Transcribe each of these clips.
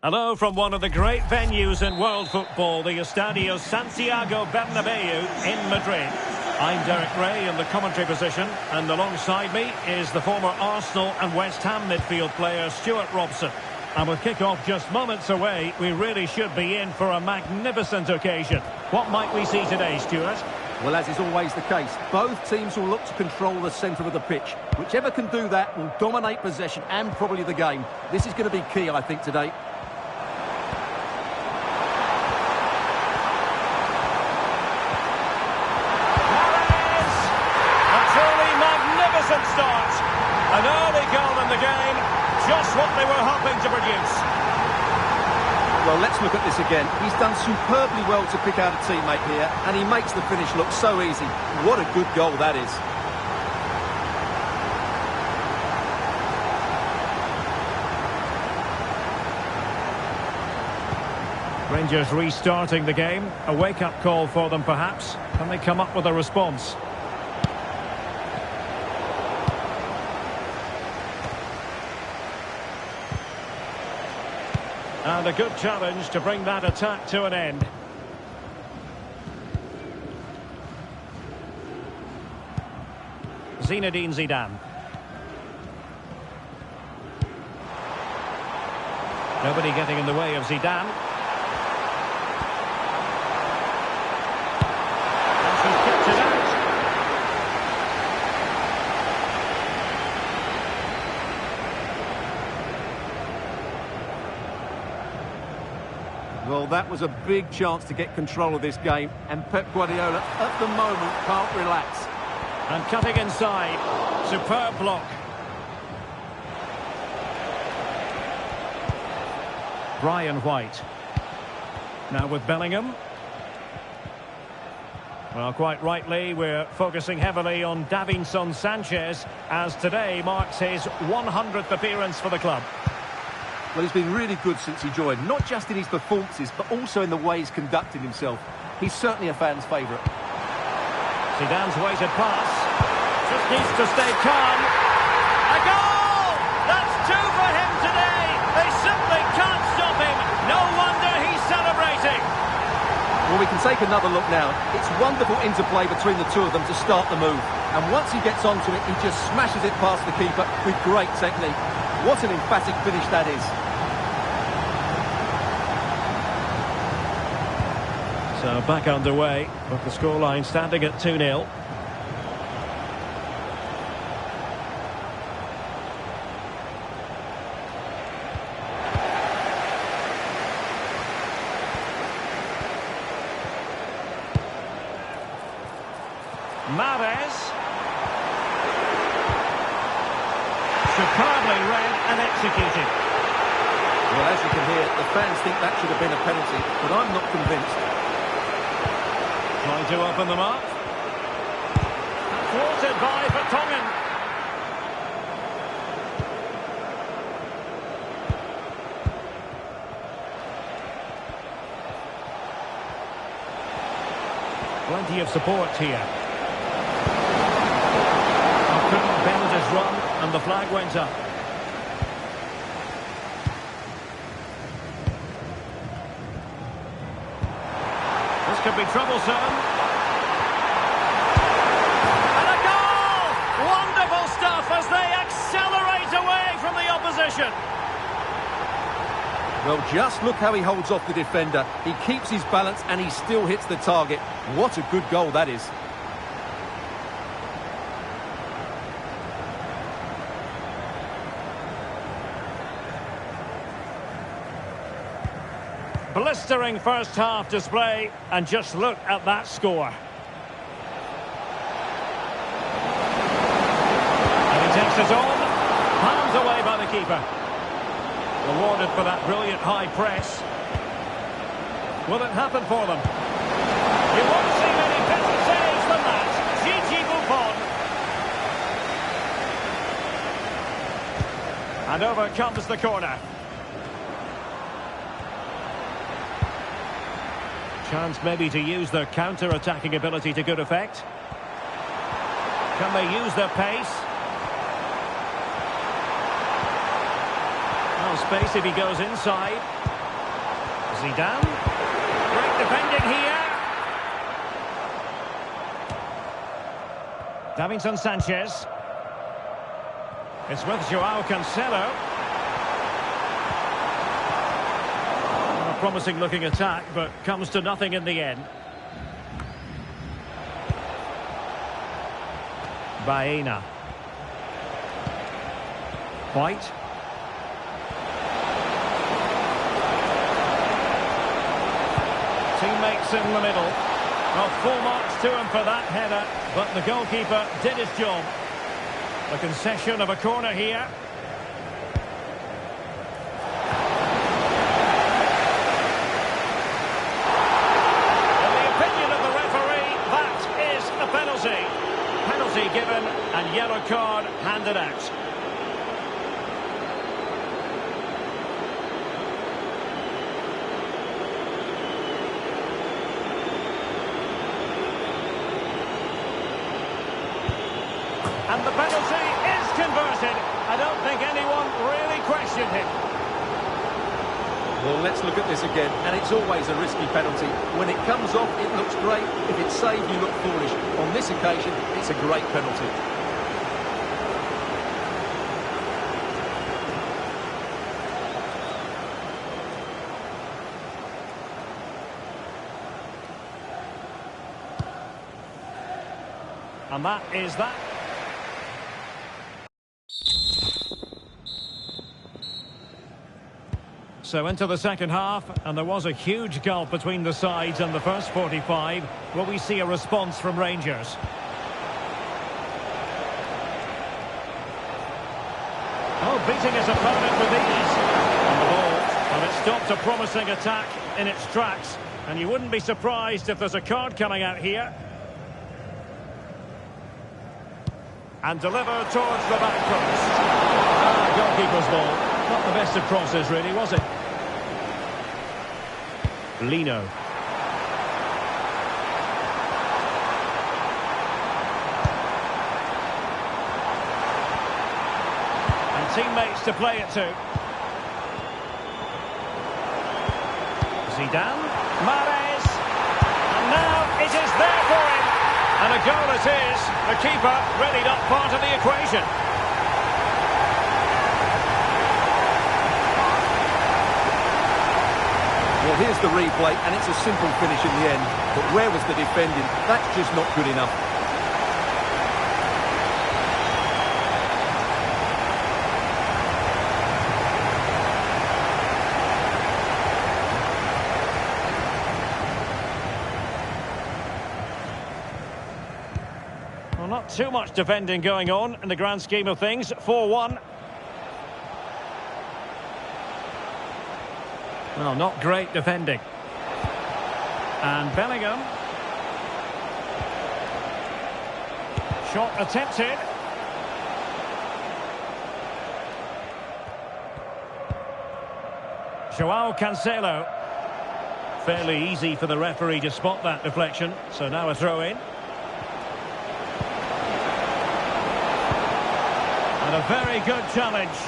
Hello from one of the great venues in world football, the Estadio Santiago Bernabeu in Madrid. I'm Derek Ray in the commentary position, and alongside me is the former Arsenal and West Ham midfield player Stuart Robson. And with kick-off just moments away, we really should be in for a magnificent occasion. What might we see today, Stuart? Well, as is always the case, both teams will look to control the centre of the pitch. Whichever can do that will dominate possession and probably the game. This is going to be key, I think, today. Start. An early goal in the game, just what they were hoping to produce. Well, let's look at this again. He's done superbly well to pick out a teammate here, and he makes the finish look so easy. What a good goal that is. Rangers restarting the game. A wake-up call for them, perhaps. Can they come up with a response? And a good challenge to bring that attack to an end. Zinedine Zidane. Nobody getting in the way of Zidane. And he's kept it out. Well, that was a big chance to get control of this game, and Pep Guardiola, at the moment, can't relax. And cutting inside. Superb block. Brian White. Now with Bellingham. Well, quite rightly, we're focusing heavily on Davinson Sanchez, as today marks his 100th appearance for the club. Well, he's been really good since he joined, not just in his performances, but also in the way he's conducted himself. He's certainly a fan's favourite. Zidane's weighted pass. Just needs to stay calm. A goal! That's two for him today. They simply can't stop him. No wonder he's celebrating. Well, we can take another look now. It's wonderful interplay between the two of them to start the move. And once he gets onto it, he just smashes it past the keeper with great technique. What an emphatic finish that is. So back underway, with the scoreline standing at 2-0. Mahrez. Superbly read and executed. Well, as you can hear, the fans think that should have been a penalty, but I'm not convinced. Trying to open them up. Thwarted by Vertonghen. Plenty of support here. Couldn't bend his run, and the flag went up. This could be troublesome. And a goal! Wonderful stuff as they accelerate away from the opposition. Well, just look how he holds off the defender. He keeps his balance and he still hits the target. What a good goal that is. Blistering first half display, and just look at that score. And he takes it on, palmed away by the keeper. Rewarded for that brilliant high press. Will it happen for them? You won't see many better saves than that. Gigi Buffon. And over comes the corner. Chance maybe to use their counter-attacking ability to good effect. Can they use their pace? No space if he goes inside. Zidane. Great defending here. Davinson Sanchez. It's with Joao Cancelo. A promising looking attack, but comes to nothing in the end. Baena. White. Teammates in the middle. Well, full marks to him for that header, but the goalkeeper did his job. The concession of a corner here. In the opinion of the referee, that is a penalty. Penalty given and yellow card handed out. And the penalty is converted. I don't think anyone really questioned him. Well, let's look at this again, and it's always a risky penalty. When it comes off, it looks great. If it's saved, you look foolish. On this occasion, it's a great penalty. And that is that. So into the second half, and there was a huge gulf between the sides in the first 45. Will we see a response from Rangers? Oh, beating his opponent with ease. And the ball, and it stopped a promising attack in its tracks. And you wouldn't be surprised if there's a card coming out here. And delivered towards the back post. Goalkeeper's ball. Not the best of crosses, really, was it? Lino. And teammates to play it to. Zidane. Mahrez. And now it is there for him. And a goal it is. The keeper really not part of the equation. Well, here's the replay, and it's a simple finish in the end. But where was the defending? That's just not good enough. Well, not too much defending going on in the grand scheme of things. 4-1. Well, not great defending. And Bellingham. Shot attempted. Joao Cancelo. Fairly easy for the referee to spot that deflection. So now a throw in. And a very good challenge.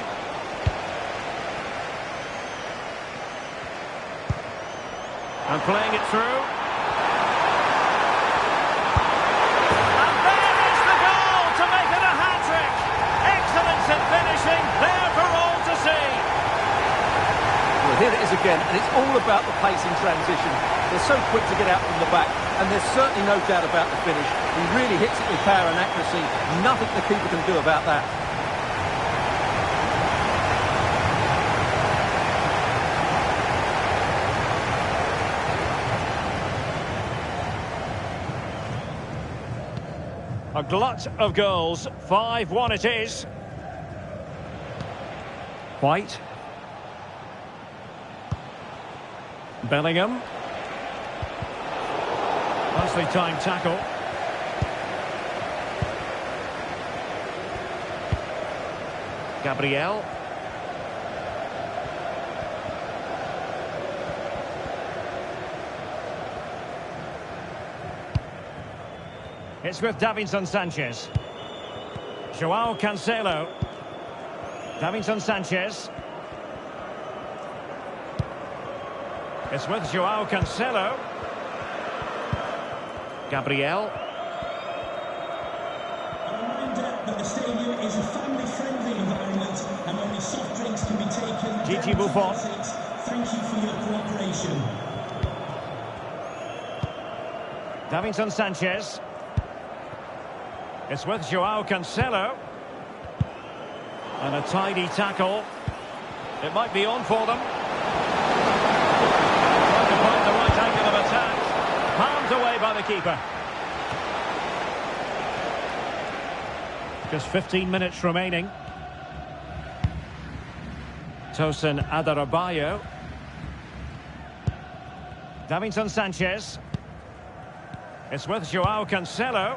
And playing it through. And there is the goal to make it a hat-trick. Excellence in finishing, there for all to see. Well, here it is again, and it's all about the pace in transition. They're so quick to get out from the back, and there's certainly no doubt about the finish. He really hits it with power and accuracy. Nothing the keeper can do about that. A glut of goals. 5-1 it is. White. Bellingham. Nicely timed tackle. Gabriel. It's with Davinson Sanchez. Joao Cancelo. Davinson Sanchez. It's with Joao Cancelo. Gabriel. A reminder that the stadium is a family-friendly environment and only soft drinks can be taken. Gigi Buffon. Thank you for your cooperation. Davinson Sanchez. It's with Joao Cancelo. And a tidy tackle. It might be on for them. Trying to find the right angle of attack. Palmed away by the keeper. Just 15 minutes remaining. Tosin Adarabioyo. Davinson Sanchez. It's with Joao Cancelo.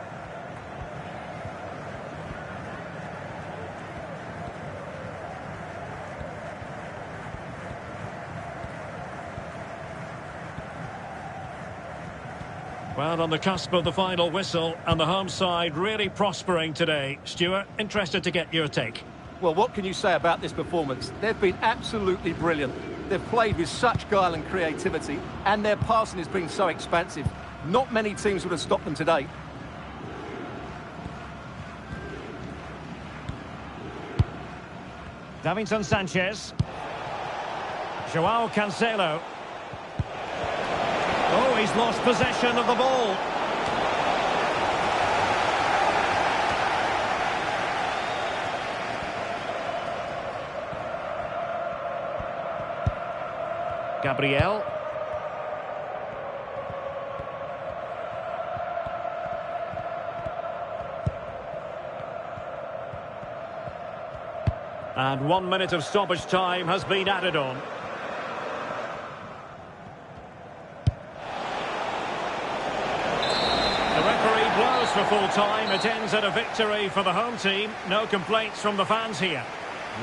Well, on the cusp of the final whistle, and the home side really prospering today. Stuart, interested to get your take. Well, what can you say about this performance? They've been absolutely brilliant. They've played with such guile and creativity, and their passing has been so expansive. Not many teams would have stopped them today. Davinson Sanchez. Joao Cancelo. Oh, he's lost possession of the ball. Gabriel. And 1 minute of stoppage time has been added on. The referee blows for full time. It ends at a victory for the home team. No complaints from the fans here.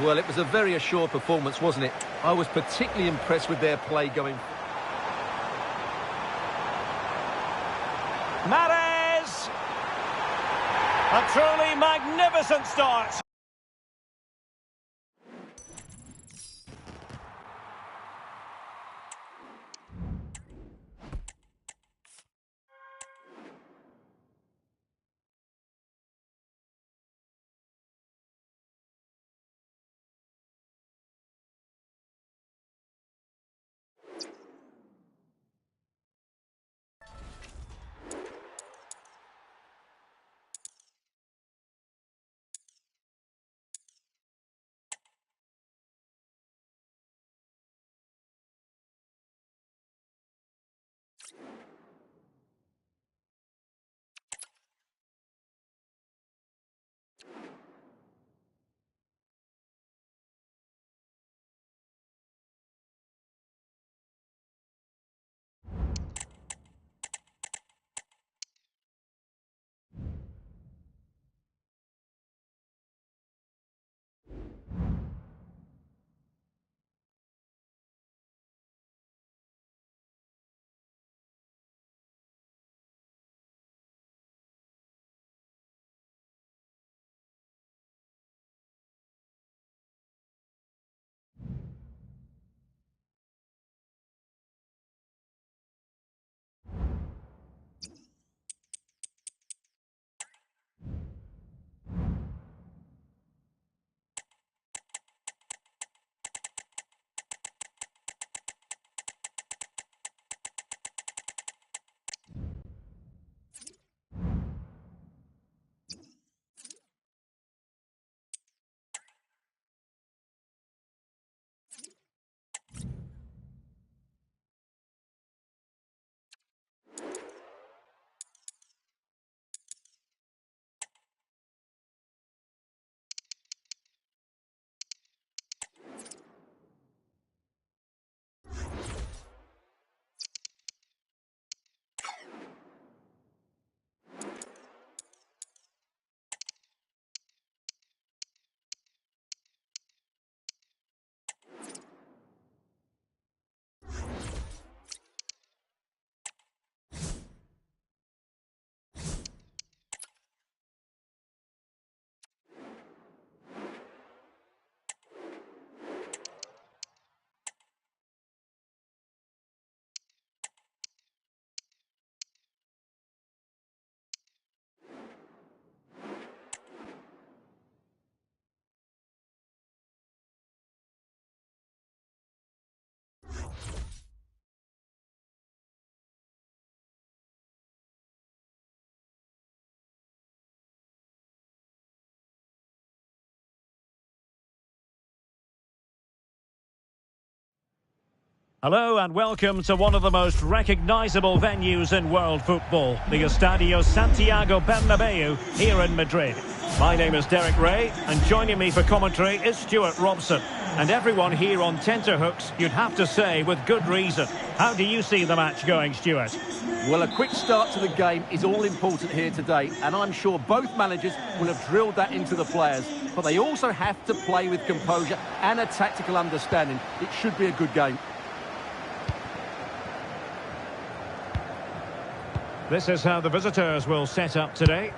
Well, it was a very assured performance, wasn't it? I was particularly impressed with their play going. Mahrez! A truly magnificent start. Hello and welcome to one of the most recognisable venues in world football, the Estadio Santiago Bernabeu here in Madrid. My name is Derek Ray, and joining me for commentary is Stuart Robson. And everyone here on tenterhooks, you'd have to say, with good reason. How do you see the match going, Stuart? Well, a quick start to the game is all important here today, and I'm sure both managers will have drilled that into the players. But they also have to play with composure and a tactical understanding. It should be a good game. This is how the visitors will set up today.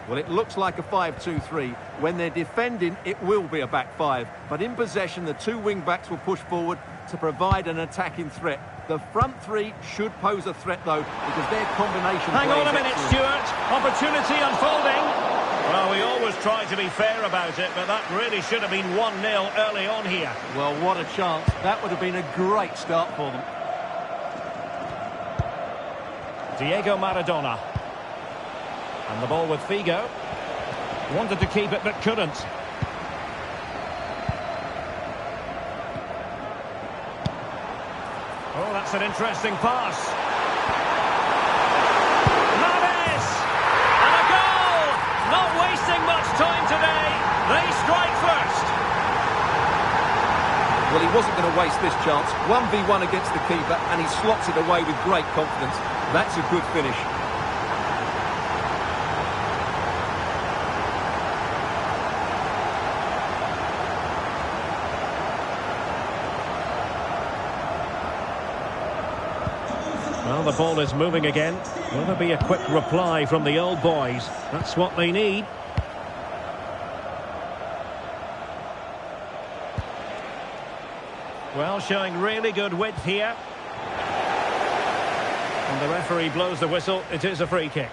Well, it looks like a 5-2-3. When they're defending, it will be a back five. But in possession, the two wing-backs will push forward to provide an attacking threat. The front three should pose a threat, though, because their combination... Hang on a minute, Stuart. Opportunity unfolding. Well, we always try to be fair about it, but that really should have been 1-0 early on here. Well, what a chance. That would have been a great start for them. Diego Maradona. And the ball with Figo. Wanted to keep it, but couldn't. Oh, that's an interesting pass. Mahrez! And a goal! Not wasting much time today. They strike first. Well, he wasn't going to waste this chance. 1v1 against the keeper, and he slots it away with great confidence. That's a good finish. Well, the ball is moving again. Will there be a quick reply from the old boys? That's what they need. Well, showing really good width here. And the referee blows the whistle. It is a free kick.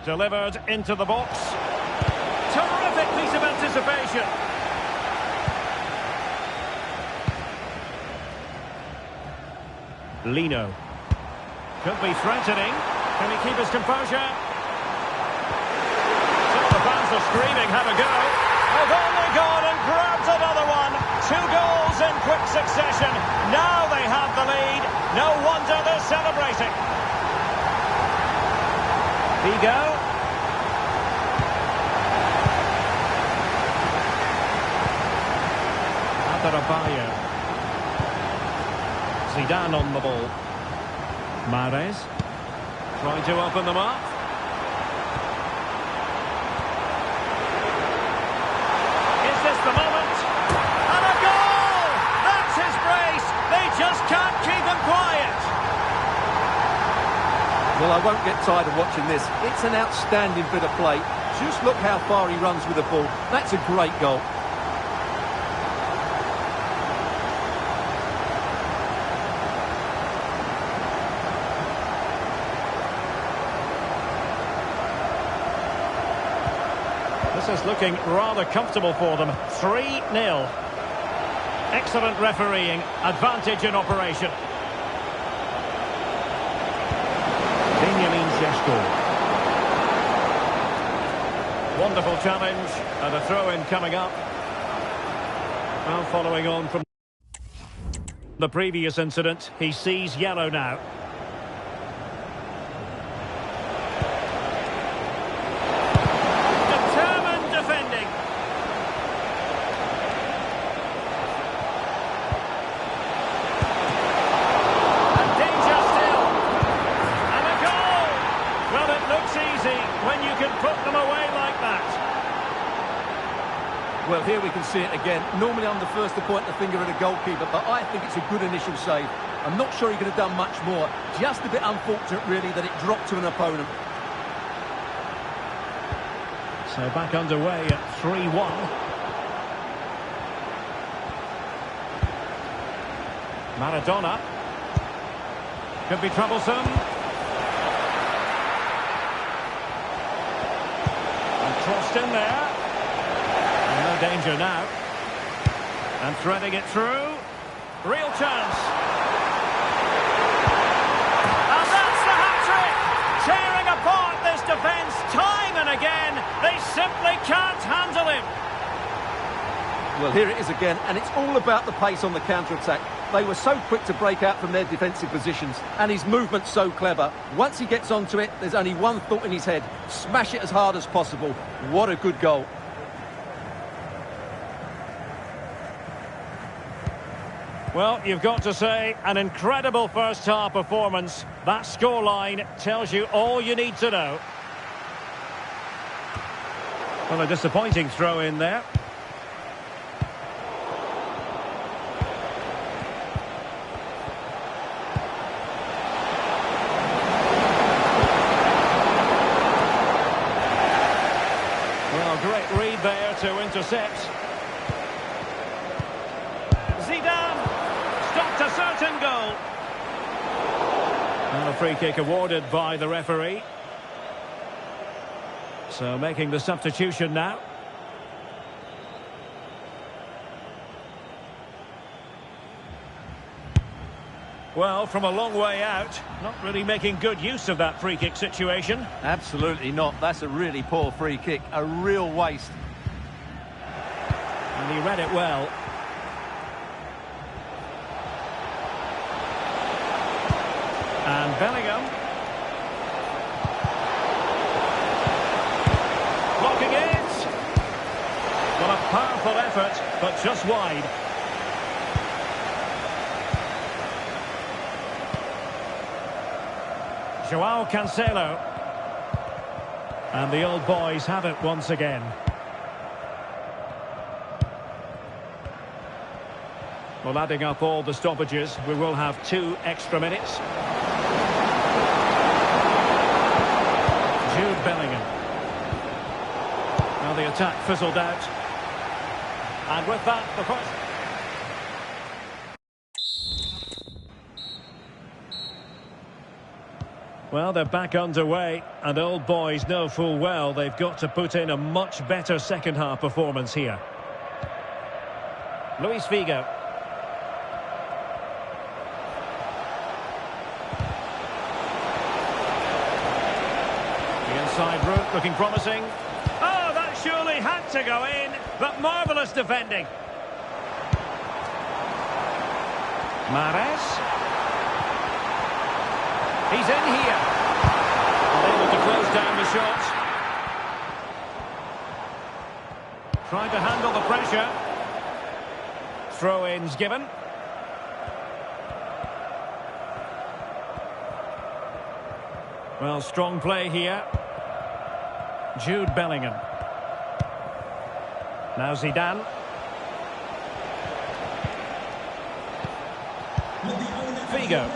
Delivered into the box. Terrific piece of anticipation. Lino. Could be threatening. Can he keep his composure? So the fans are screaming, have a go. Have only gone and grabbed another one. 2 goals in quick succession. Now they have the lead. No wonder they're celebrating. Figo. Adarabioyo. Zidane on the ball. Mahrez. Trying to open them up. Is this the moment? And a goal! That's his brace. They just can't keep him quiet. Well, I won't get tired of watching this. It's an outstanding bit of play. Just look how far he runs with the ball. That's a great goal. This is looking rather comfortable for them. 3-0. Excellent refereeing. Advantage in operation. Benjamin Sesko. Wonderful challenge. And a throw-in coming up. Well, following on from the previous incident, he sees yellow now. Well, here we can see it again. Normally I'm the first to point the finger at a goalkeeper, but I think it's a good initial save. I'm not sure he could have done much more. Just a bit unfortunate, really, that it dropped to an opponent. So back underway at 3-1. Maradona. Could be troublesome. And crossed in there. No danger now. And threading it through. Real chance. And that's the hat-trick! Tearing apart this defence time and again. They simply can't handle him. Well, here it is again, and it's all about the pace on the counter-attack. They were so quick to break out from their defensive positions, and his movement's so clever. Once he gets onto it, there's only one thought in his head: smash it as hard as possible. What a good goal. Well, you've got to say, an incredible first-half performance. That scoreline tells you all you need to know. Well, a disappointing throw in there. Well, great read there to intercept. Zidane stopped a certain goal. And a free kick awarded by the referee. So making the substitution now. Well, from a long way out, not really making good use of that free kick situation. Absolutely not. That's a really poor free kick. A real waste. And he read it well. And Bellingham. Blocking it. Well, a powerful effort, but just wide. João Cancelo. And the old boys have it once again. Well, adding up all the stoppages, we will have 2 extra minutes. Jude Bellingham. Now the attack fizzled out. And with that, the first... Well, they're back underway, and old boys know full well they've got to put in a much better second-half performance here. Luis Figo. The inside route looking promising. Oh, that surely had to go in, but marvellous defending. Mahrez. He's in here. Able to close down the shot. Trying to handle the pressure. Throw-ins given. Well, strong play here. Jude Bellingham. Now Zidane. Figo.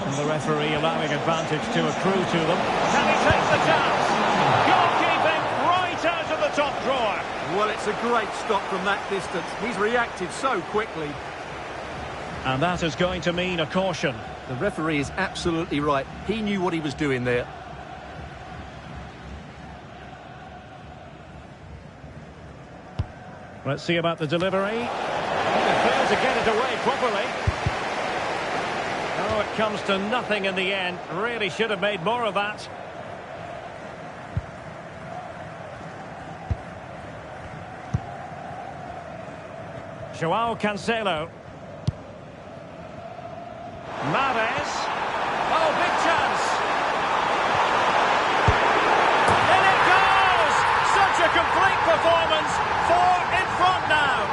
And the referee allowing advantage to accrue to them. Can he take the chance? Goalkeeping right out of the top drawer. Well, it's a great stop from that distance. He's reacted so quickly. And that is going to mean a caution. The referee is absolutely right. He knew what he was doing there. Let's see about the delivery. He failed to get it away properly. Oh, it comes to nothing in the end. Really should have made more of that. João Cancelo. Mahrez. Oh, big chance. In it goes! Such a complete performance. 4 in front now.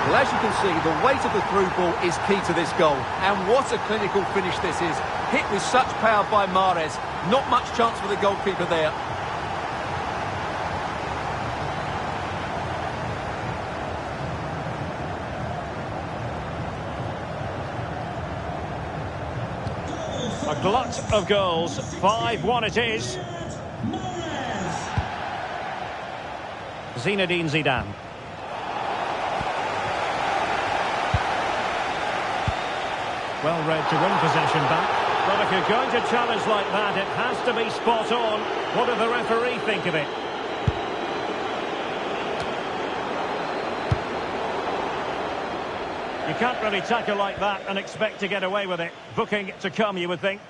Well, as you can see, the weight of the through ball is key to this goal. And what a clinical finish this is. Hit with such power by Mahrez. Not much chance for the goalkeeper there. A glut of goals. 5-1 it is. Zinedine Zidane. Well read to win possession back. But if you're going to challenge like that, it has to be spot on. What did the referee think of it? You can't really tackle like that and expect to get away with it. Booking to come, you would think.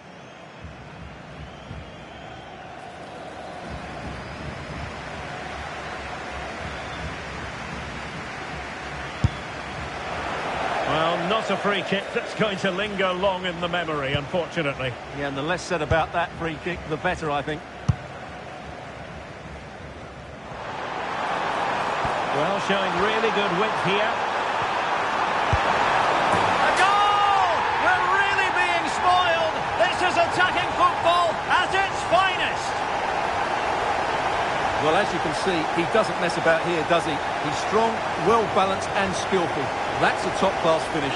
Well, not a free kick that's going to linger long in the memory, unfortunately. Yeah, and the less said about that free kick, the better, I think. Well, showing really good width here. A goal! We're really being spoiled. This is attacking football at its finest. Well, as you can see, he doesn't mess about here, does he? He's strong, well-balanced and skillful. That's a top-class finish.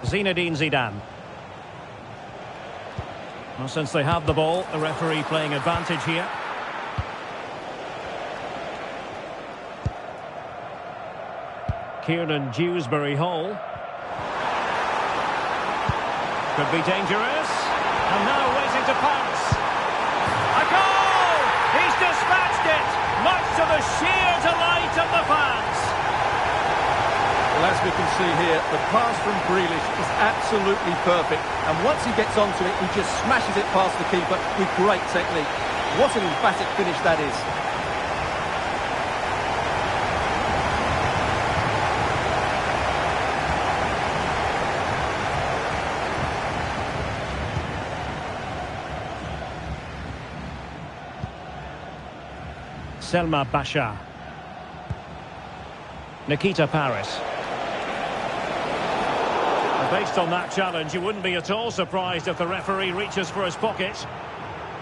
Zinedine Zidane. Well, since they have the ball, the referee playing advantage here. Kieran Dewsbury-Hall. Could be dangerous. And now waiting to pounce. A goal! He's dispatched it, much to the sheer delight of the fans. Well, as we can see here, the pass from Grealish is absolutely perfect. And once he gets onto it, he just smashes it past the keeper with great technique. What an emphatic finish that is. Selma Bashar. Nikita Paris. Based on that challenge, you wouldn't be at all surprised if the referee reaches for his pocket.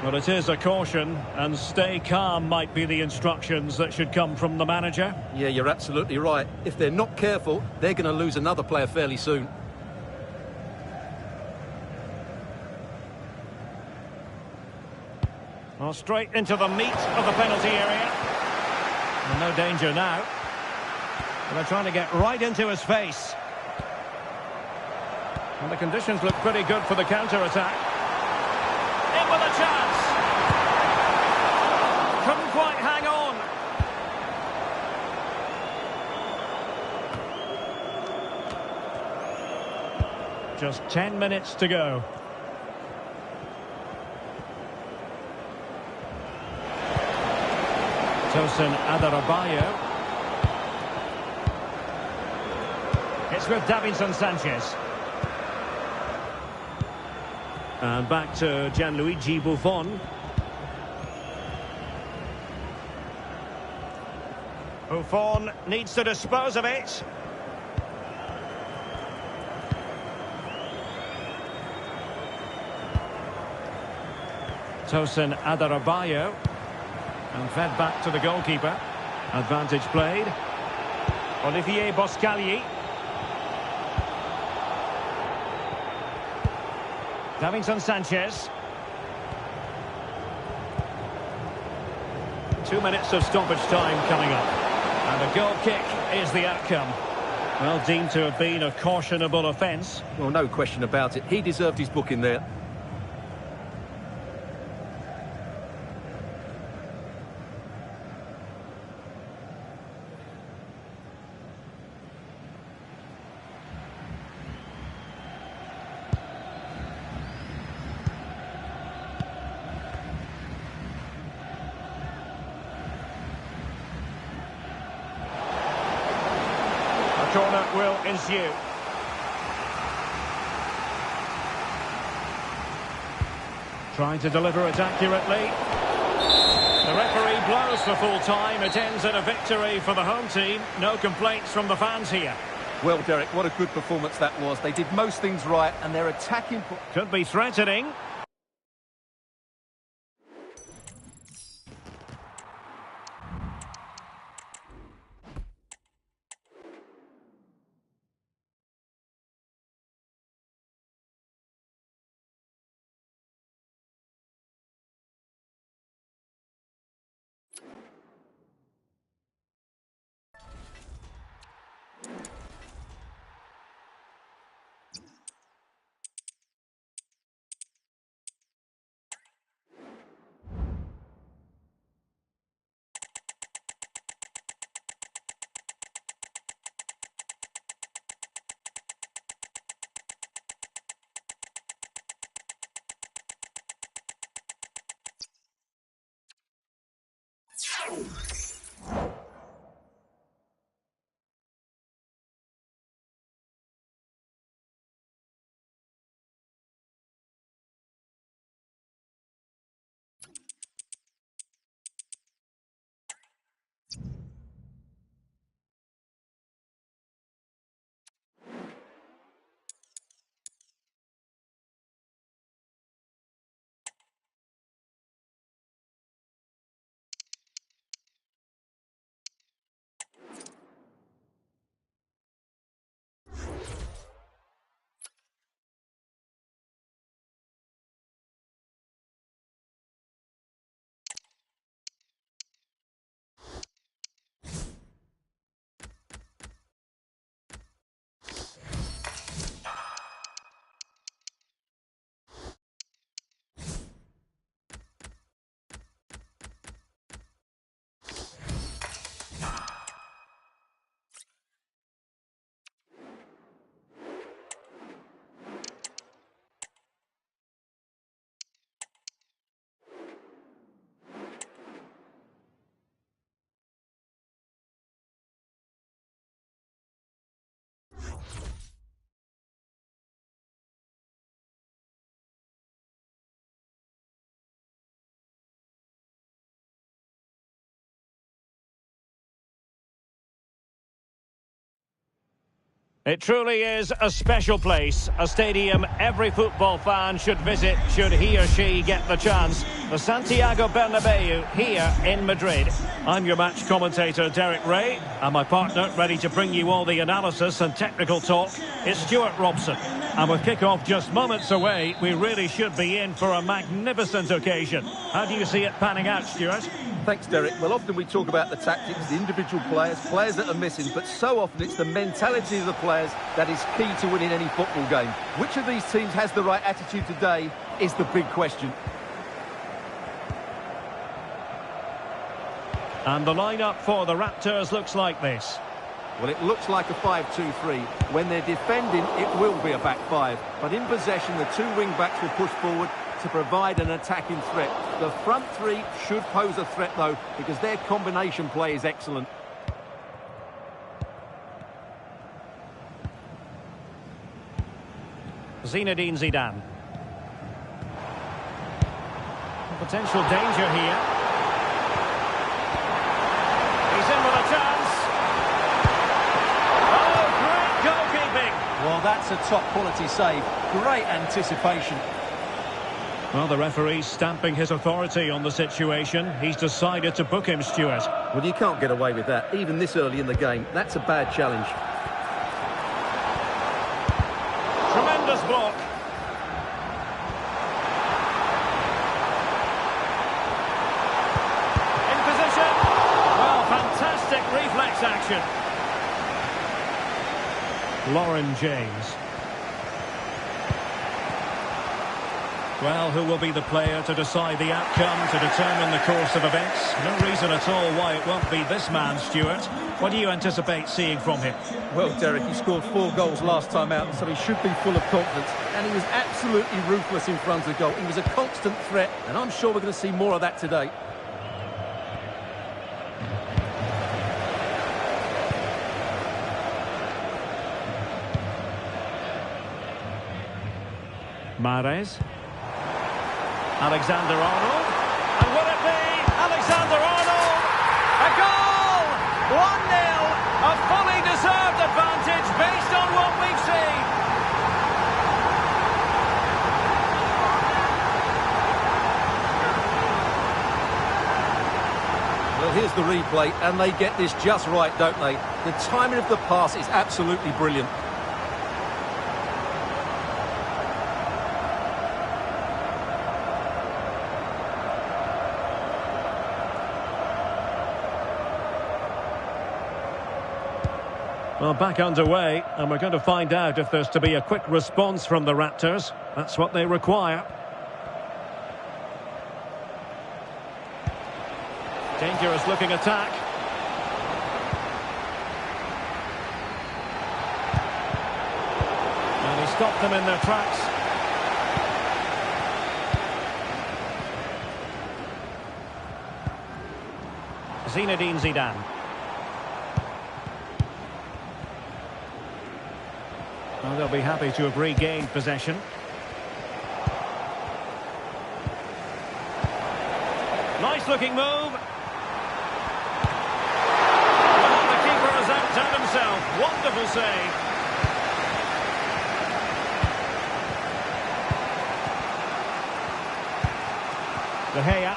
But it is a caution, and stay calm might be the instructions that should come from the manager. Yeah, you're absolutely right. If they're not careful, they're going to lose another player fairly soon. Well, straight into the meat of the penalty area. And no danger now. But they're trying to get right into his face. And the conditions look pretty good for the counter-attack. In with a chance. Couldn't quite hang on. Just 10 minutes to go. Tosin Adarabioyo. It's with Davinson Sanchez. And back to Gianluigi Buffon. Buffon needs to dispose of it. Tosin Adarabioyo. And fed back to the goalkeeper. Advantage played. Olivier Boscagli. Davinson Sanchez. 2 minutes of stoppage time coming up. And a goal kick is the outcome. Well, deemed to have been a cautionable offence. Well, no question about it. He deserved his booking there. Corner will ensue. Trying to deliver it accurately. The referee blows for full time. It ends in a victory for the home team. No complaints from the fans here. Well, Derek, what a good performance that was. They did most things right, and their attacking... Could be threatening. It truly is a special place, a stadium every football fan should visit should he or she get the chance. The Santiago Bernabeu here in Madrid. I'm your match commentator Derek Ray, and my partner ready to bring you all the analysis and technical talk is Stuart Robson. And with kick-off just moments away, we really should be in for a magnificent occasion. How do you see it panning out, Stuart? Thanks, Derek. Well, often we talk about the tactics, the individual players that are missing, but so often it's the mentality of the players that is key to winning any football game. Which of these teams has the right attitude today is the big question. And the lineup for the Raptors looks like this. Well, it looks like a 5-2-3. When they're defending, it will be a back five. But in possession, the two wing-backs will push forward to provide an attacking threat. The front three should pose a threat, though, because their combination play is excellent. Zinedine Zidane. Potential danger here. He's in with a chance. Oh, great goalkeeping. Well, that's a top-quality save. Great anticipation. Well, the referee's stamping his authority on the situation. He's decided to book him, Stuart. Well, you can't get away with that, even this early in the game. That's a bad challenge. Tremendous block. In position. Well, fantastic reflex action. Lauren James. Well, who will be the player to decide the outcome, to determine the course of events? No reason at all why it won't be this man, Stuart. What do you anticipate seeing from him? Well, Derek, he scored 4 goals last time out, so he should be full of confidence. And he was absolutely ruthless in front of goal. He was a constant threat, and I'm sure we're going to see more of that today. Mahrez. Alexander-Arnold. And will it be Alexander-Arnold? A goal! 1-0. A fully deserved advantage based on what we've seen. Well, here's the replay, and they get this just right, don't they? The timing of the pass is absolutely brilliant. Well, back underway, and we're going to find out if there's to be a quick response from the Raptors. That's what they require. Dangerous looking attack. And he stopped them in their tracks. Zinedine Zidane. Well, they'll be happy to have regained possession. Nice looking move. Well, the keeper has outdone himself. Wonderful save. De Gea.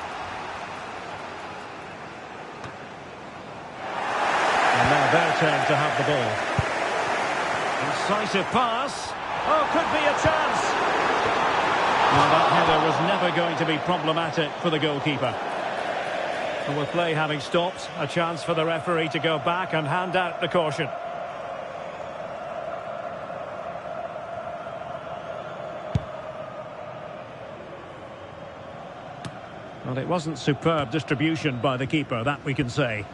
And now their turn to have the ball. Incisive pass. Oh, could be a chance. Well, that header was never going to be problematic for the goalkeeper. And with play having stopped, a chance for the referee to go back and hand out the caution. Well, it wasn't superb distribution by the keeper, that we can say.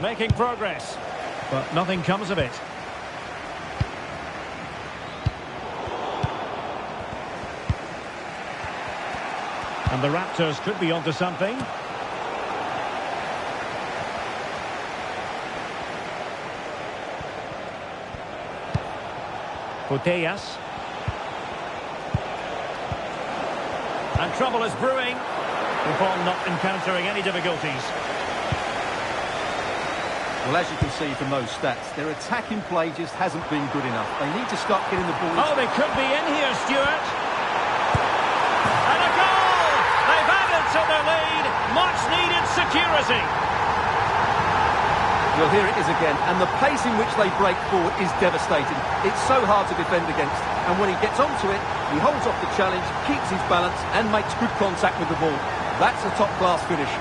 Making progress, but nothing comes of it. And the Raptors could be onto something. Putellas. And trouble is brewing. Buffon not encountering any difficulties. Well, as you can see from those stats, their attacking play just hasn't been good enough. They need to start getting the ball. Oh, they could be in here, Stuart. And a goal! They've added to their lead. Much needed security. Well, here it is again, and the pace in which they break forward is devastating. It's so hard to defend against, and when he gets onto it, he holds off the challenge, keeps his balance, and makes good contact with the ball. That's a top-class finish.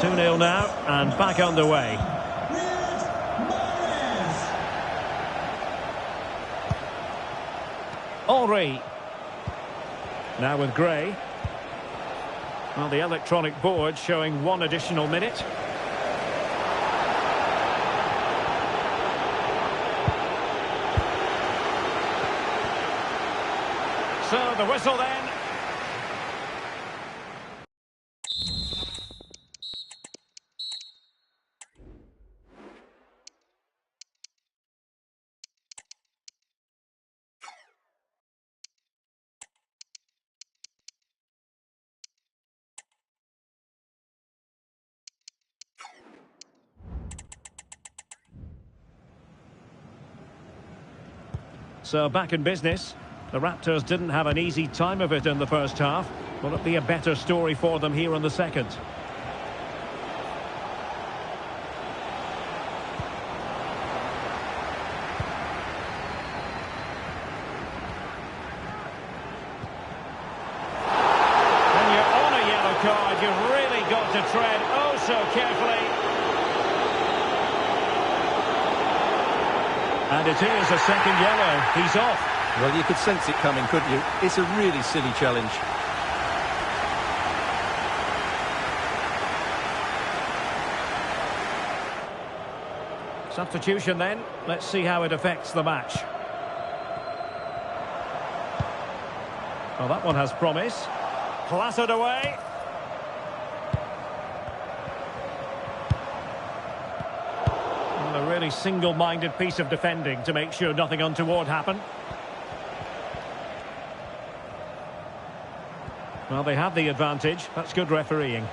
Two 2-0 now, and back underway. Henry. Now with Gray. Well, the electronic board showing one additional minute. So the whistle then. So back in business. The Raptors didn't have an easy time of it in the first half. Will it be a better story for them here in the second? When you're on a yellow card, you've really got to tread oh so carefully. And it is a second yellow. He's off. Well, you could sense it coming, couldn't you? It's a really silly challenge. Substitution then. Let's see how it affects the match. Well, that one has promise. Clattered away. A really single-minded piece of defending to make sure nothing untoward happened. Well, they have the advantage. That's good refereeing.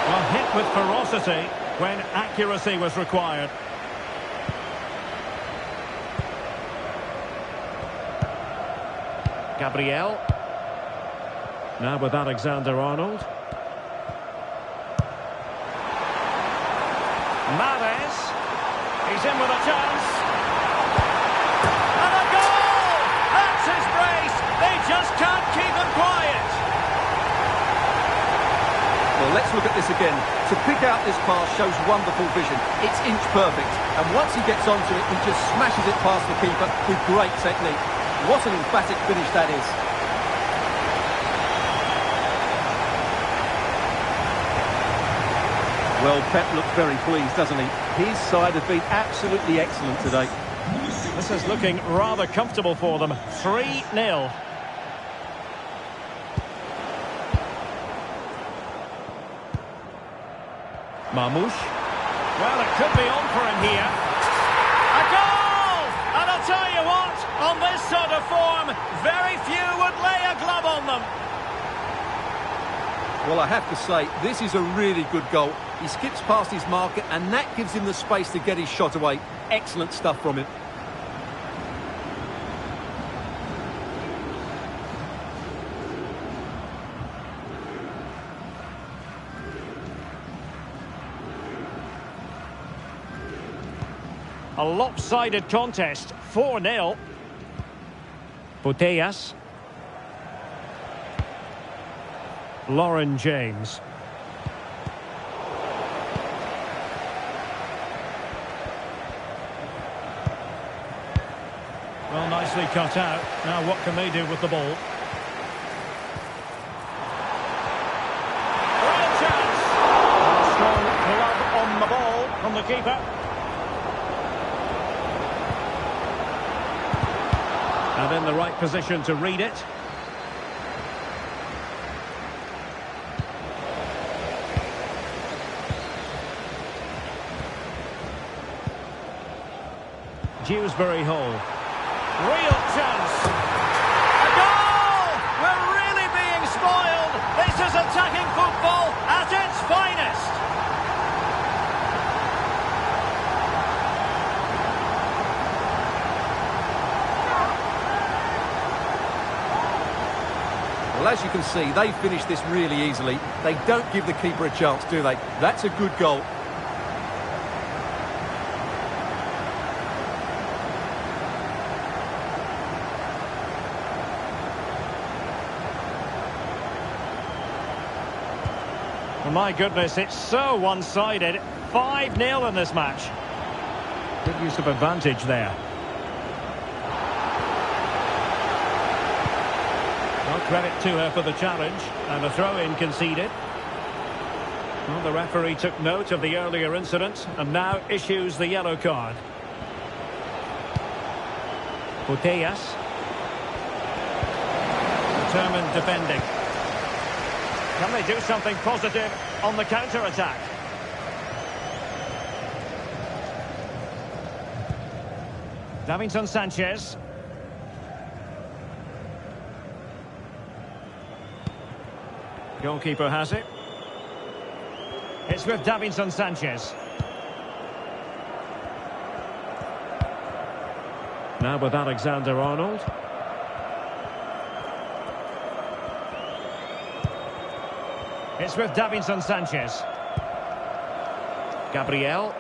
Well, hit with ferocity when accuracy was required. Gabriel. Now with Alexander-Arnold. Mahrez. He's in with a chance. And a goal! That's his brace. They just can't keep him quiet. Well, let's look at this again. To pick out this pass shows wonderful vision. It's inch perfect. And once he gets onto it, he just smashes it past the keeper with great technique. What an emphatic finish that is. Well, Pep looks very pleased, doesn't he? His side have been absolutely excellent today. This is looking rather comfortable for them. 3-0. Marmoush. Well, it could be on for him here. A goal! And I'll tell you what, on this sort of form, very few would lay a glove on them. Well, I have to say, this is a really good goal. He skips past his marker, and that gives him the space to get his shot away. Excellent stuff from him. A lopsided contest, 4-0. Botellas. Lauren James. Well, nicely cut out. Now what can they do with the ball? Real chance! Strong glove on the ball from the keeper. And in the right position to read it. Dewsbury Hall. Real chance. A goal! We're really being spoiled. This is attacking football at its finest. Well, as you can see, they finished this really easily. They don't give the keeper a chance, do they? That's a good goal. Well, my goodness, it's so one-sided. 5-0 in this match. Good use of advantage there. Well, credit to her for the challenge, and a throw-in conceded. Well, the referee took note of the earlier incident and now issues the yellow card. Putellas. Determined defending. Can they do something positive on the counter-attack? Davinson Sanchez. Goalkeeper has it. It's with Davinson Sanchez. Now with Alexander-Arnold. It's with Davinson Sanchez. Gabriel.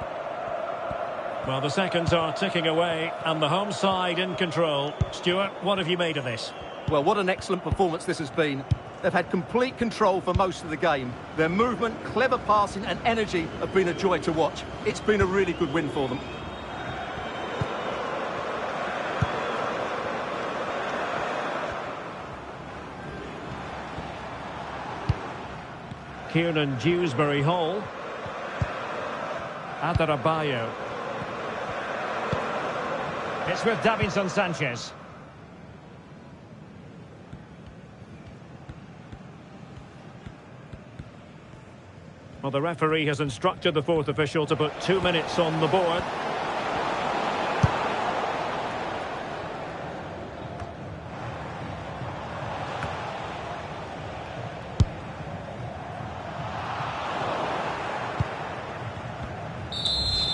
Well, the seconds are ticking away, and the home side in control. Stuart, what have you made of this? Well, what an excellent performance this has been. They've had complete control for most of the game. Their movement, clever passing and energy have been a joy to watch. It's been a really good win for them. Kieran Dewsbury Hall. Adarabayo. It's with Davinson Sanchez. Well, the referee has instructed the fourth official to put 2 minutes on the board.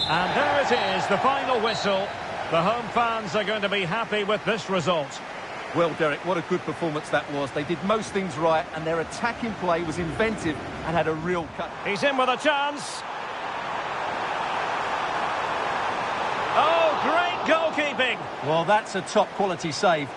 And there it is, the final whistle. The home fans are going to be happy with this result. Well, Derek, what a good performance that was. They did most things right, and their attacking play was inventive and had a real cut. He's in with a chance. Oh, great goalkeeping. Well, that's a top-quality save.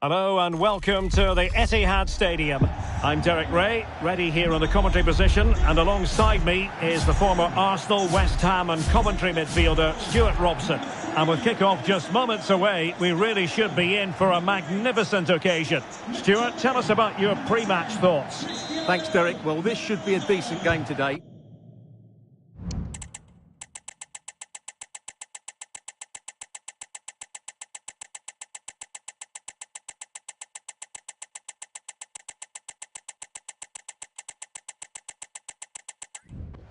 Hello and welcome to the Etihad Stadium. I'm Derek Ray, ready here on the commentary position, and alongside me is the former Arsenal, West Ham and Coventry midfielder Stuart Robson. And with kick-off just moments away, we really should be in for a magnificent occasion. Stuart, tell us about your pre-match thoughts. Thanks, Derek. Well, this should be a decent game today.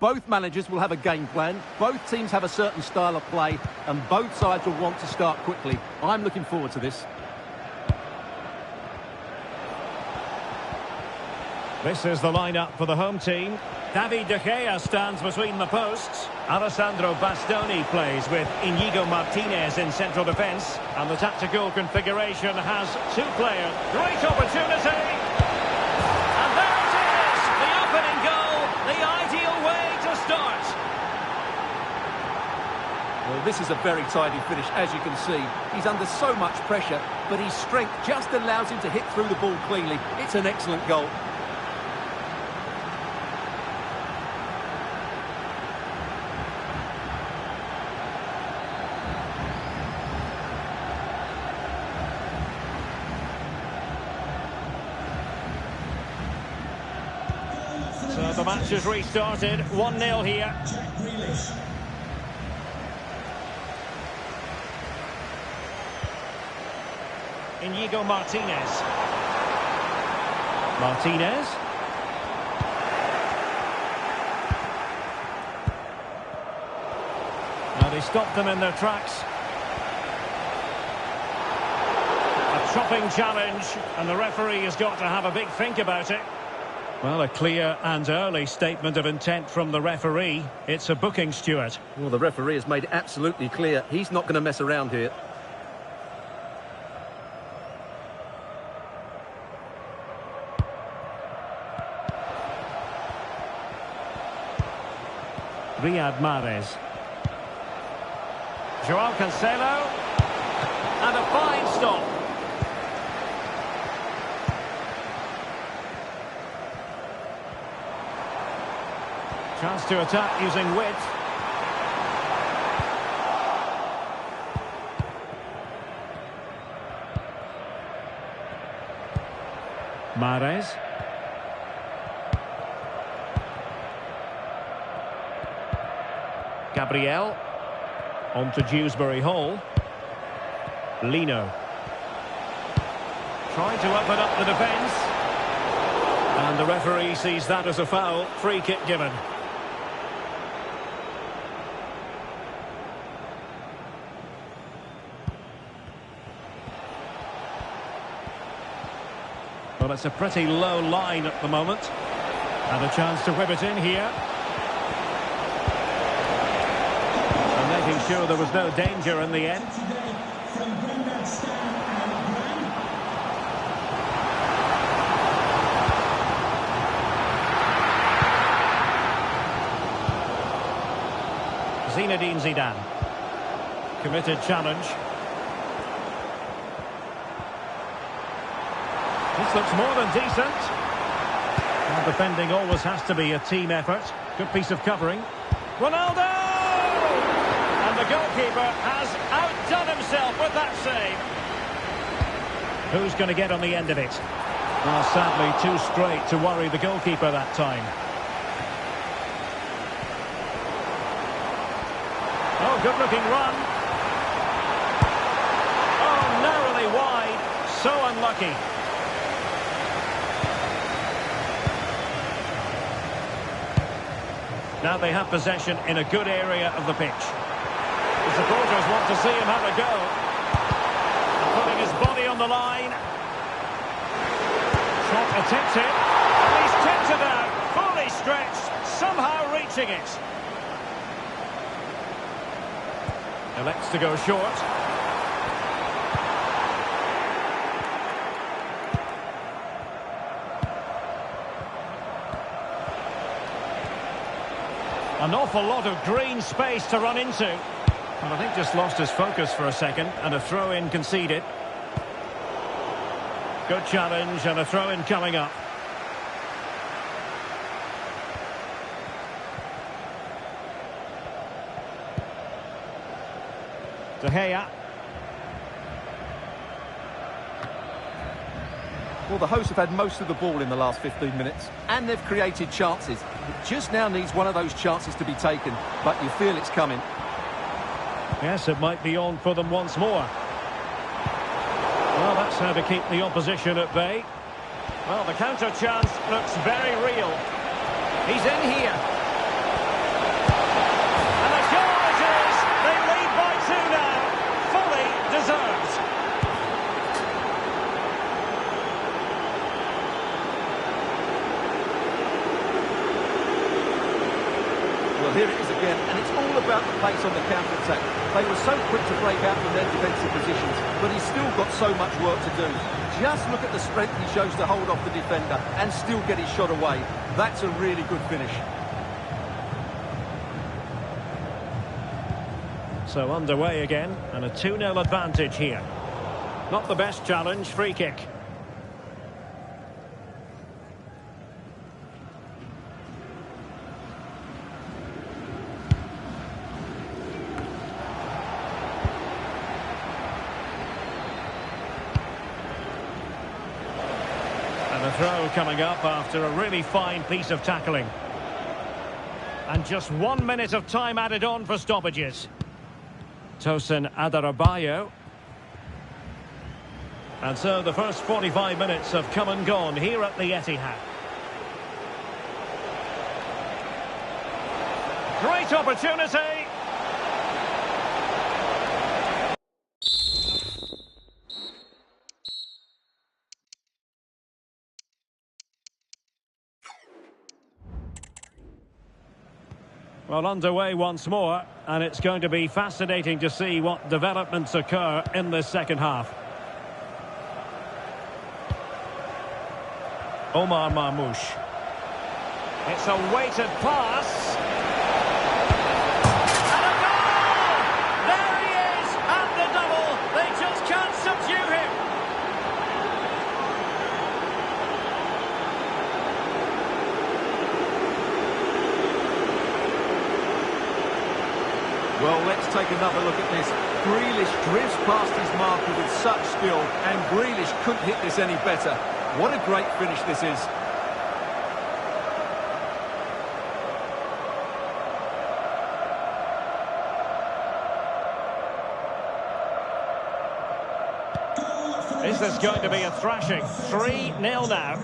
Both managers will have a game plan, both teams have a certain style of play, and both sides will want to start quickly. I'm looking forward to this. This is the lineup for the home team. David De Gea stands between the posts. Alessandro Bastoni plays with Inigo Martinez in central defence. And the tactical configuration has two players. Great opportunity! And there it is! The opening goal, the ideal way to start. Well, this is a very tidy finish, as you can see. He's under so much pressure, but his strength just allows him to hit through the ball cleanly. It's an excellent goal. So the match has restarted, 1-0 here. Inigo Martinez. Martinez. Now they stopped them in their tracks. A chopping challenge, and the referee has got to have a big think about it. Well, a clear and early statement of intent from the referee. It's a booking, Stuart. Well, the referee has made it absolutely clear. He's not going to mess around here. Riyad Mahrez. Joao Cancelo. And a fine stop. Chance to attack using width. Mahrez. Gabriel. On to Dewsbury Hall. Lino. Trying to open up the defence. And the referee sees that as a foul. Free kick given. Well, it's a pretty low line at the moment. And a chance to whip it in here. And making sure there was no danger in the end. Zinedine Zidane. Committed challenge. This looks more than decent. And defending always has to be a team effort. Good piece of covering. Ronaldo! And the goalkeeper has outdone himself with that save. Who's going to get on the end of it? Well, sadly, too straight to worry the goalkeeper that time. Oh, good-looking run. Oh, narrowly wide. So unlucky. Now they have possession in a good area of the pitch. The supporters want to see him have a go. And putting his body on the line. Shot attempted. And he's tipped it out. Fully stretched. Somehow reaching it. Elects to go short. An awful lot of green space to run into. And I think just lost his focus for a second, and a throw-in conceded. Good challenge and a throw-in coming up. De Gea. Well, the hosts have had most of the ball in the last 15 minutes, and they've created chances. It just now needs one of those chances to be taken, but you feel it's coming. Yes, it might be on for them once more. Well, that's how to keep the opposition at bay. Well, the counter chance looks very real. He's in here. And a goal it is! They lead by 2 now. Fully deserved. Well, here it is again, and it's all about the pace on the counter-attack. They were so quick to break out from their defensive positions, but he's still got so much work to do. Just look at the strength he shows to hold off the defender and still get his shot away. That's a really good finish. So underway again, and a 2-0 advantage here. Not the best challenge, free kick. And a throw coming up after a really fine piece of tackling. And just 1 minute of time added on for stoppages. Tosin Adarabioyo. And so the first 45 minutes have come and gone here at the Etihad. Great opportunity. Well, underway once more, and it's going to be fascinating to see what developments occur in this second half. Omar Marmoush. It's a weighted pass. And a goal! There he is, at the double. They just can't subdue him. Well, let's take another look at this. Grealish drifts past his marker with such skill, and Grealish couldn't hit this any better. What a great finish this is. Is this going to be a thrashing? 3-0 now.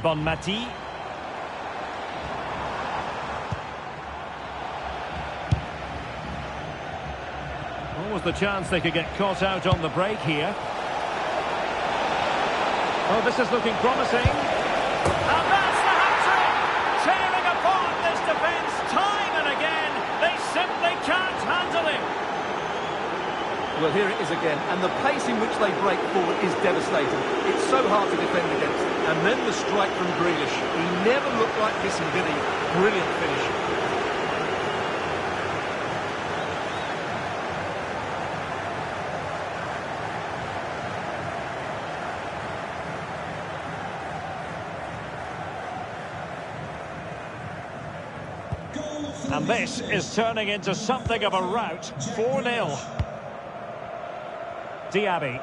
Bonmati. What was the chance they could get caught out on the break here? Oh, this is looking promising. And that's the hat-trick! Tearing apart this defence time and again. They simply can't handle him. Well, here it is again, and the pace in which they break forward is devastating. It's so hard to defend against. And then the strike from Grealish. He never looked like this, did he? Brilliant finish. And this is turning into something of a rout. 4-0. Diaby.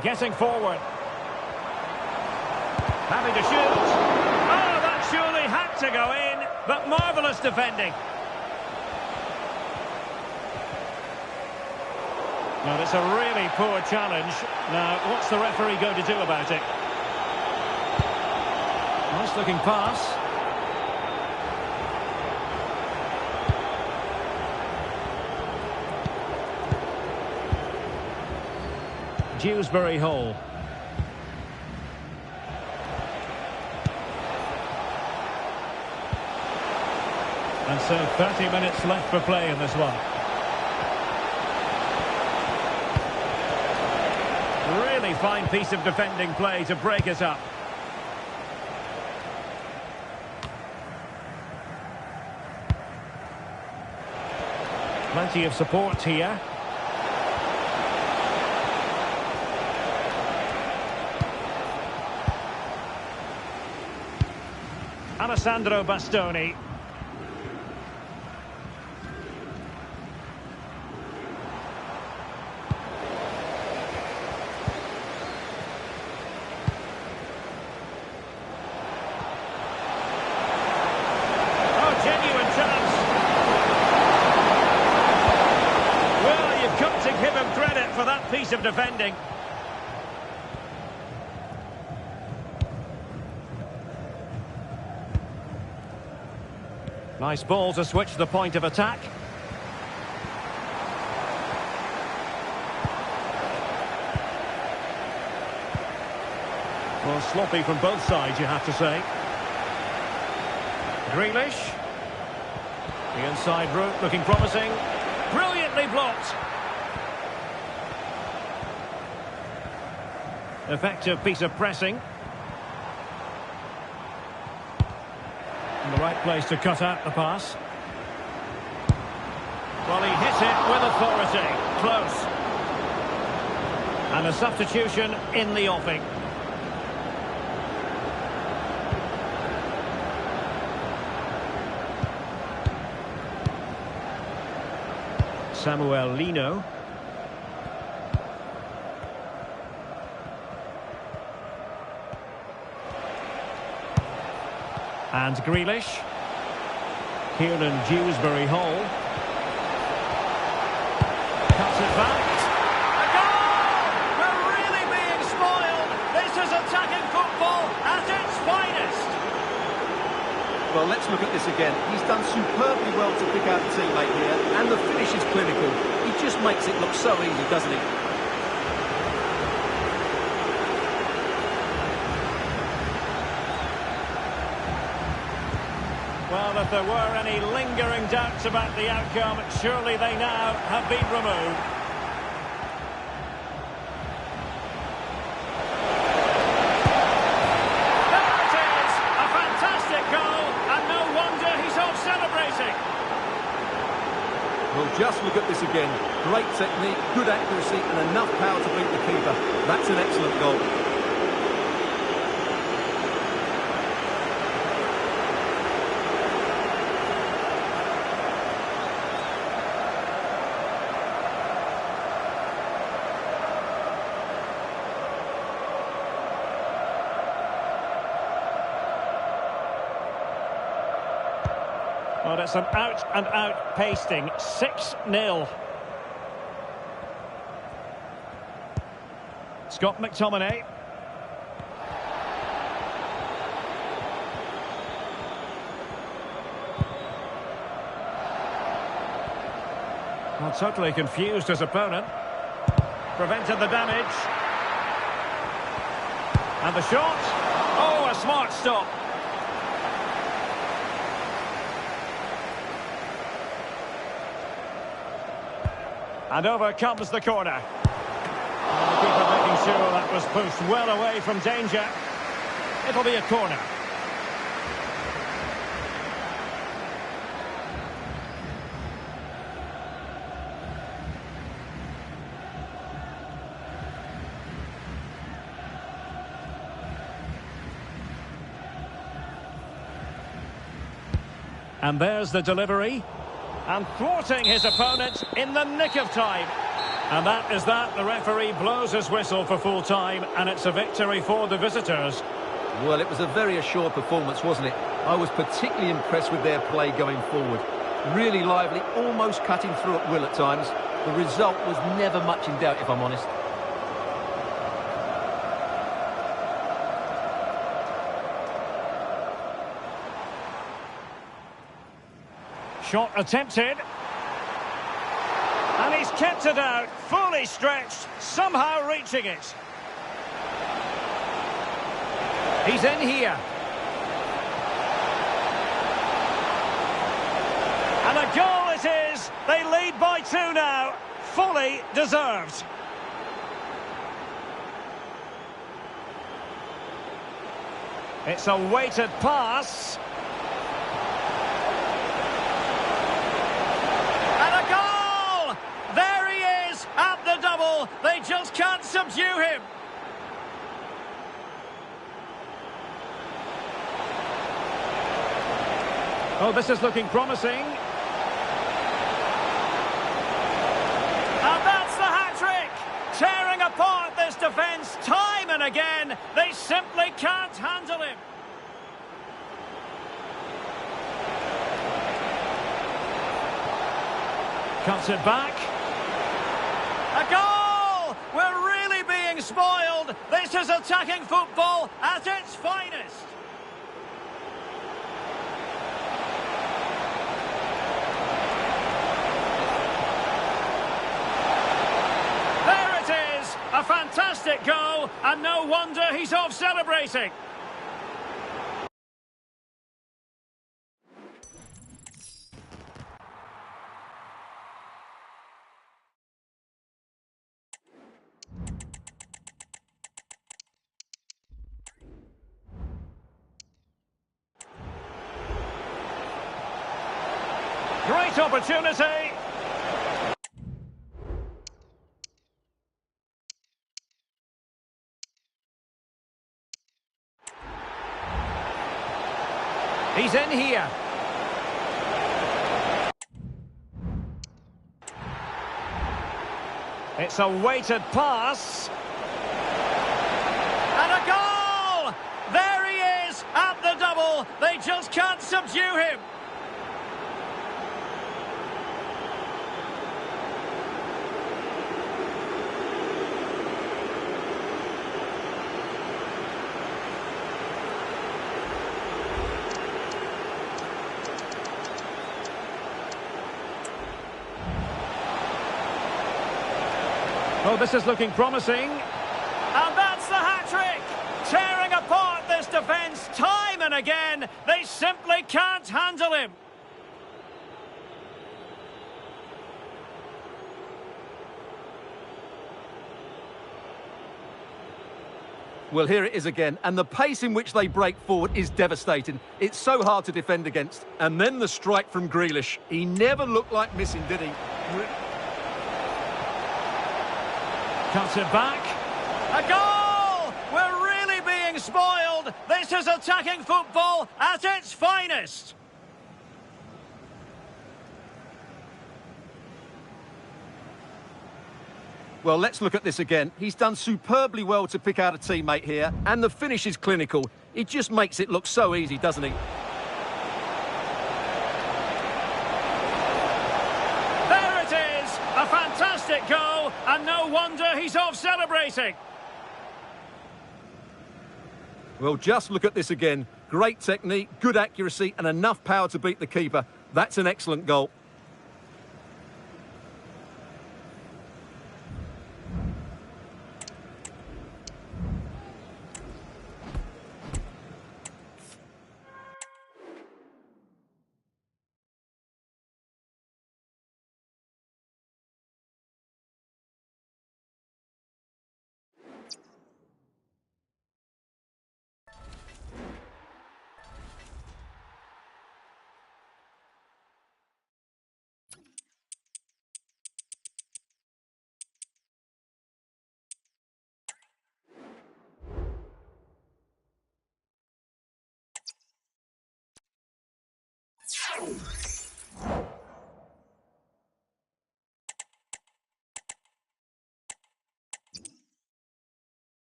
Getting forward. Having to shoot. Oh, that surely had to go in. But marvellous defending. Now, it's a really poor challenge. Now, what's the referee going to do about it? Nice looking pass. Dewsbury Hall. And so 30 minutes left for play in this one. Really fine piece of defending play to break it up. Plenty of support here. Alessandro Bastoni. Oh, genuine chance. Well, you've got to give him credit for that piece of defending. Nice ball to switch the point of attack. Well, sloppy from both sides, you have to say. Grealish. The inside route looking promising. Brilliantly blocked. Effective piece of pressing. In the right place to cut out the pass. Well, he hit it with authority. Close. And a substitution in the offing. Samuel Lino. And Grealish. Kieran Dewsbury Hall. Cuts it back. A goal! We're really being spoiled. This is attacking football at its finest. Well, let's look at this again. He's done superbly well to pick out a teammate here, and the finish is clinical. He just makes it look so easy, doesn't he? Well, if there were any lingering doubts about the outcome, surely they now have been removed. There it is! A fantastic goal, and no wonder he's off celebrating. Well, just look at this again. Great technique, good accuracy, and enough power to beat the keeper. That's an excellent goal. Well, it's an out-and-out pasting. 6-0. Scott McTominay. Well, totally confused his opponent. Prevented the damage. And the shot. Oh, a smart stop. And over comes the corner. And the keeper making sure that was pushed well away from danger. It'll be a corner. And there's the delivery. And thwarting his opponent in the nick of time. And that is that. The referee blows his whistle for full time, and it's a victory for the visitors. Well, it was a very assured performance, wasn't it? I was particularly impressed with their play going forward. Really lively, almost cutting through at will at times. The result was never much in doubt, if I'm honest. Shot attempted. And he's kept it out, fully stretched, somehow reaching it. He's in here. And a goal it is. They lead by 2 now. Fully deserved. It's a weighted pass. And a goal! subdue him. Oh, this is looking promising. And that's the hat-trick! Tearing apart this defence time and again. They simply can't handle him. Cuts it back. A goal! We're really being spoiled. This is attacking football at its finest. A fantastic goal, and no wonder he's off celebrating. Great opportunity. He's in here. It's a weighted pass. And a goal! There he is at the double. They just can't subdue him. Oh, this is looking promising. And that's the hat-trick! Tearing apart this defence time and again. They simply can't handle him. Well, here it is again, and the pace in which they break forward is devastating. It's so hard to defend against. And then the strike from Grealish. He never looked like missing, did he? Cuts it back. A goal! We're really being spoiled. This is attacking football at its finest. Well, let's look at this again. He's done superbly well to pick out a teammate here, and the finish is clinical. It just makes it look so easy, doesn't he? There it is! A fantastic goal, and no wonder he's off celebrating. Well, just look at this again. Great technique, good accuracy, and enough power to beat the keeper. That's an excellent goal.